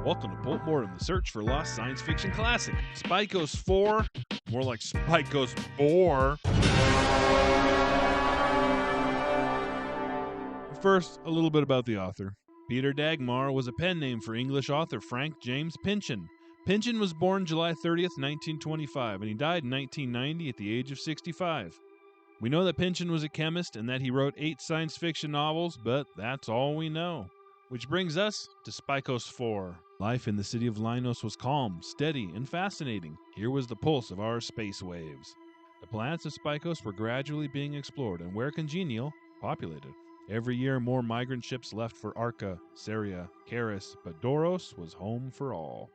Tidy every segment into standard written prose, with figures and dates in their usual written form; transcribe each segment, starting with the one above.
Welcome to Bolt Mortem, the search for lost science fiction classic. Spykos 4, more like Spykos 4. First, a little bit about the author. Peter Dagmar was a pen name for English author Frank James Pynchon. Pynchon was born July 30th, 1925, and he died in 1990 at the age of 65. We know that Pynchon was a chemist and that he wrote 8 science fiction novels, but that's all we know. Which brings us to Spykos 4. Life in the city of Linos was calm, steady, and fascinating. Here was the pulse of our space waves. The planets of Spykos were gradually being explored and, where congenial, populated. Every year, more migrant ships left for Arca, Ceria, Charis, but Doros was home for all.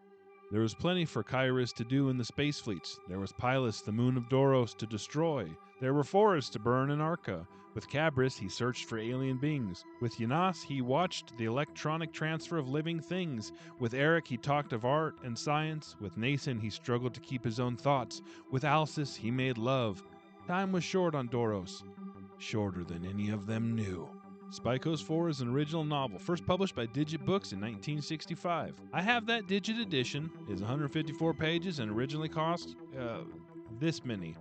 There was plenty for Kairos to do in the space fleets. There was Pylus, the moon of Doros, to destroy. There were forests to burn in Arca. With Cabris, he searched for alien beings. With Yanas, he watched the electronic transfer of living things. With Eric, he talked of art and science. With Nathan, he struggled to keep his own thoughts. With Alcis, he made love. Time was short on Doros. Shorter than any of them knew. Spykos 4 is an original novel, first published by Digit Books in 1965. I have that Digit edition. It's 154 pages and originally cost this many.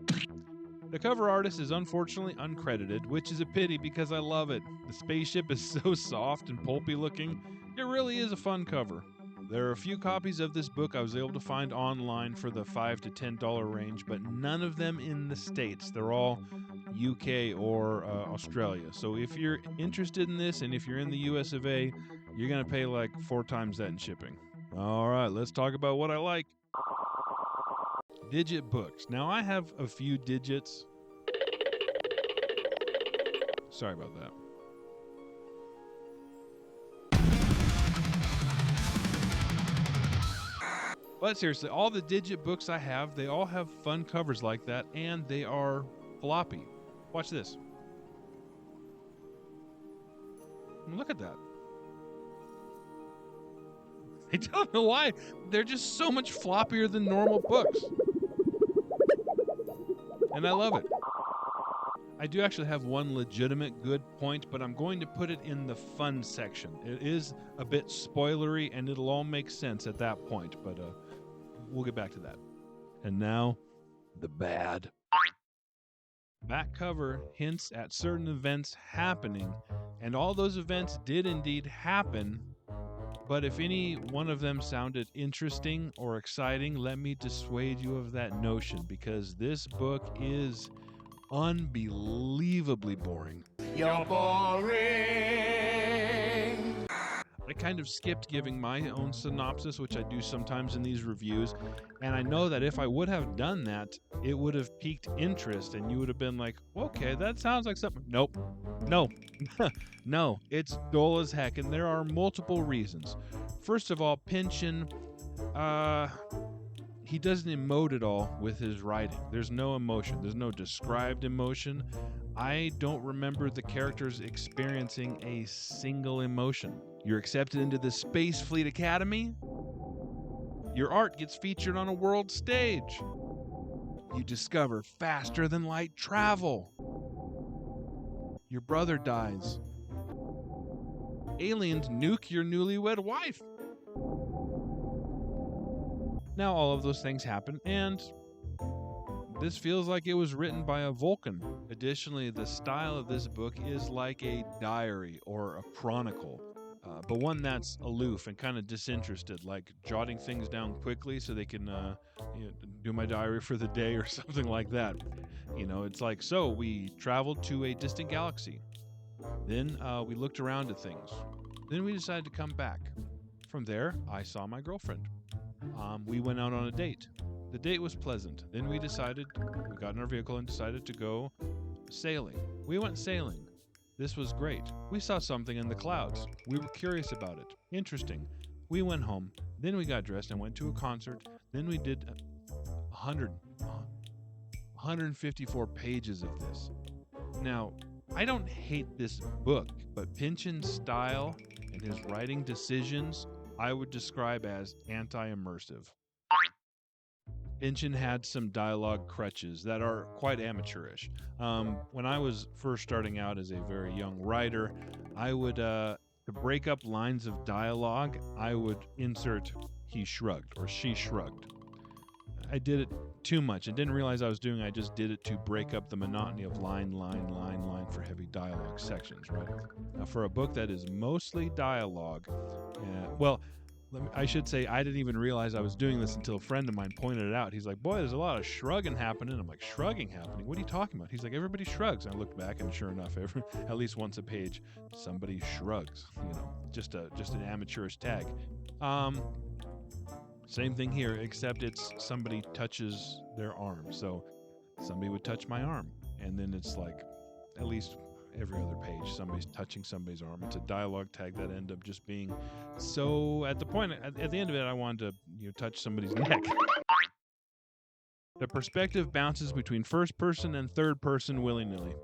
The cover artist is unfortunately uncredited, which is a pity because I love it. The spaceship is so soft and pulpy looking. It really is a fun cover. There are a few copies of this book I was able to find online for the $5 to $10 range, but none of them in the States. They're all UK or Australia. So if you're interested in this and if you're in the US of A, you're going to pay like 4 times that in shipping. All right, let's talk about what I like. Digit Books. Now I have a few digits. Sorry about that. But seriously, all the Digit books I have, they all have fun covers like that, and they are floppy. Watch this. Look at that. I don't know why. They're just so much floppier than normal books. And I love it. I do actually have one legitimate good point, but I'm going to put it in the fun section. It is a bit spoilery, and it'll all make sense at that point, but we'll get back to that. And now, the bad. Back cover hints at certain events happening, and all those events did indeed happen, but if any one of them sounded interesting or exciting, let me dissuade you of that notion, because this book is unbelievably boring. You're boring. I kind of skipped giving my own synopsis, which I do sometimes in these reviews, and I know that if I would have done that, it would have piqued interest, and you would have been like, okay, that sounds like something. Nope. No. No, it's dull as heck, and there are multiple reasons. First of all, Pynchon, he doesn't emote at all with his writing. There's no emotion. There's no described emotion. I don't remember the characters experiencing a single emotion. You're accepted into the Space Fleet Academy. Your art gets featured on a world stage. You discover faster than light travel. Your brother dies. Aliens nuke your newlywed wife. Now all of those things happen, and this feels like it was written by a Vulcan. Additionally, the style of this book is like a diary or a chronicle, but one that's aloof and kind of disinterested, like jotting things down quickly so they can do my diary for the day or something like that. It's like, so we traveled to a distant galaxy. Then we looked around at things. Then we decided to come back. From there, I saw my girlfriend. We went out on a date. The date was pleasant. Then we got in our vehicle and decided to go sailing. We went sailing. This was great. We saw something in the clouds. We were curious about it. Interesting. We went home. Then we got dressed and went to a concert. Then we did 154 pages of this. Now, I don't hate this book, but Pynchon's style and his writing decisions I would describe as anti-immersive. Pynchon had some dialogue crutches that are quite amateurish. When I was first starting out as a very young writer, I would to break up lines of dialogue, I would insert he shrugged or she shrugged. I did it too much. I didn't realize I was doing it. I just did it to break up the monotony of line for heavy dialogue sections, right? Now, for a book that is mostly dialogue, I should say I didn't even realize I was doing this until a friend of mine pointed it out. He's like, boy, there's a lot of shrugging happening. I'm like, shrugging happening? What are you talking about? He's like, everybody shrugs. And I looked back, and sure enough, at least once a page, somebody shrugs. Just an amateurish tag. Same thing here, except it's somebody touches their arm. So somebody would touch my arm, and then it's like at least every other page somebody's touching somebody's arm. It's a dialogue tag that ended up just being so at the end of it I wanted to touch somebody's neck. The perspective bounces between first person and third person willy-nilly.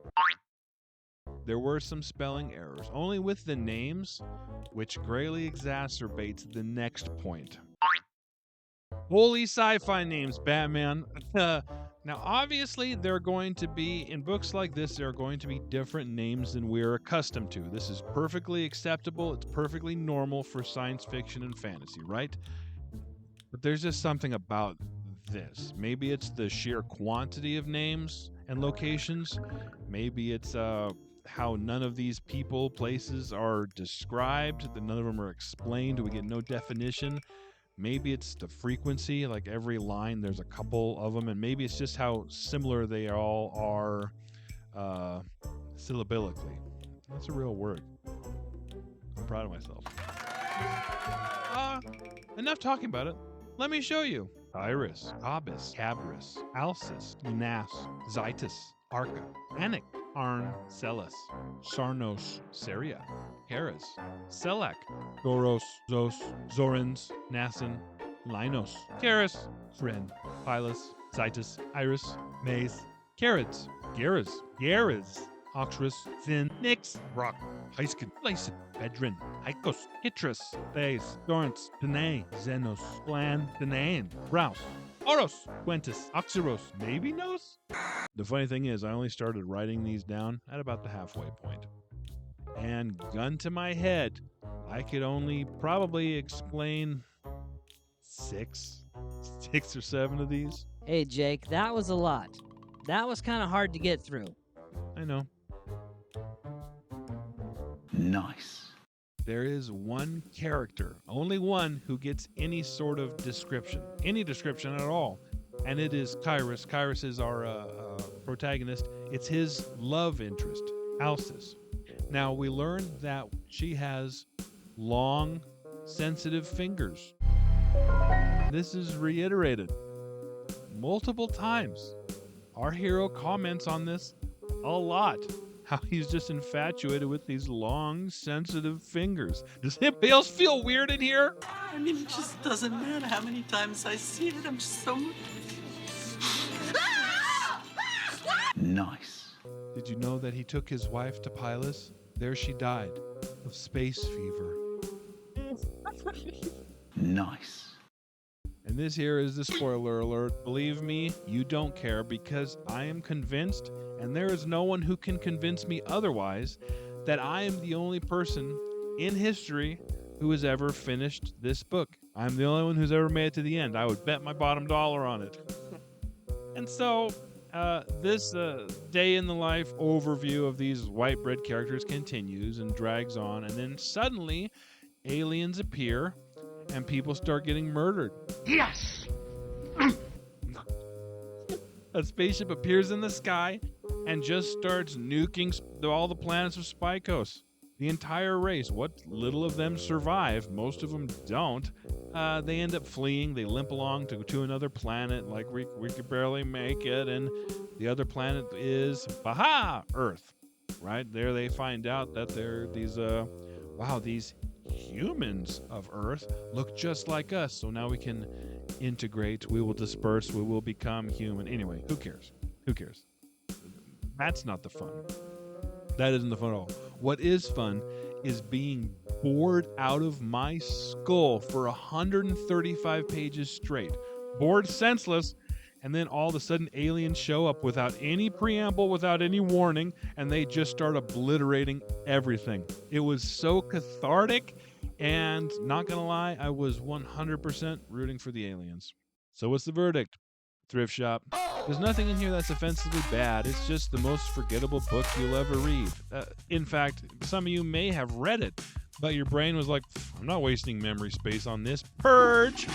There were some spelling errors, only with the names, which greatly exacerbates the next point. Holy sci-fi names, Batman. Now, obviously, they're going to be, in books like this, there are going to be different names than we're accustomed to. This is perfectly acceptable. It's perfectly normal for science fiction and fantasy, right? But there's just something about this. Maybe it's the sheer quantity of names and locations. Maybe it's how none of these people, places are described, that none of them are explained. We get no definition. Maybe it's the frequency, like every line, there's a couple of them, and maybe it's just how similar they all are syllabically. That's a real word. I'm proud of myself. Enough talking about it. Let me show you. Iris, Abis, Cabris, Alcis, Nas, Zitus, Arca, Anik, Arn, Celis, Sarnos, Seria, Heras, Selak, Doros, Zos, Zorins, Nasin, Linos, Karis, Fren, Pilus, Zitus, Iris, Maze, Carids, Geras, Oxrus, Zin, Nix, Rock, Heiskin, Lysin, Bedrin, Hykos, Hitras, Thays, Dorrance, Danae, Zenos, Blan, Danaan, Rouse, Oros, Quentus, Oxyros, maybe Nos? The funny thing is, I only started writing these down at about the halfway point. And gun to my head, I could only probably explain six or seven of these. Hey, Jake, that was a lot. That was kind of hard to get through. I know. Nice. There is one character, only one, who gets any sort of description, any description at all. And it is Kyrus. Kyrus is our protagonist. It's his love interest, Alcis. Now, we learned that she has long, sensitive fingers. This is reiterated multiple times. Our hero comments on this a lot. How he's just infatuated with these long, sensitive fingers. Does anybody else feel weird in here? I mean, it just doesn't matter how many times I see it. I'm just so... Nice. Did you know that he took his wife to Pilus? There she died of space fever. Nice. And this here is the spoiler alert. Believe me, you don't care, because I am convinced, and there is no one who can convince me otherwise, that I am the only person in history who has ever finished this book. I'm the only one who's ever made it to the end. I would bet my bottom dollar on it. And so, this day in the life overview of these white bread characters continues and drags on, and then suddenly aliens appear and people start getting murdered. Yes! A spaceship appears in the sky and just starts nuking all the planets of Spykos. The entire race, what little of them survive, most of them don't. They end up fleeing. They limp along to another planet, like we could barely make it. And the other planet is Baha, Earth. Right there, they find out that they're these humans of Earth look just like us. So now we can integrate. We will disperse. We will become human. Anyway, who cares? Who cares? That's not the fun. That isn't the fun at all. What is fun is being bored out of my skull for 135 pages straight. Bored senseless, and then all of a sudden aliens show up without any preamble, without any warning, and they just start obliterating everything. It was so cathartic, and not gonna lie, I was 100% rooting for the aliens. So what's the verdict? Thrift Shop. There's nothing in here that's offensively bad. It's just the most forgettable book you'll ever read. In fact, some of you may have read it, but your brain was like, I'm not wasting memory space on this. Purge!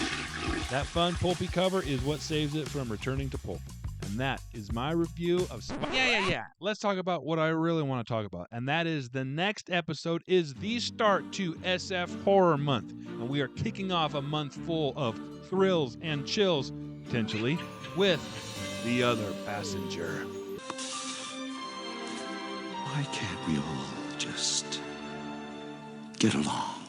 That fun, pulpy cover is what saves it from returning to pulp. And that is my review of Yeah. Let's talk about what I really want to talk about. And that is the next episode is the start to SF Horror Month. And we are kicking off a month full of thrills and chills, potentially, with The Other Passenger. Why can't we all just get along?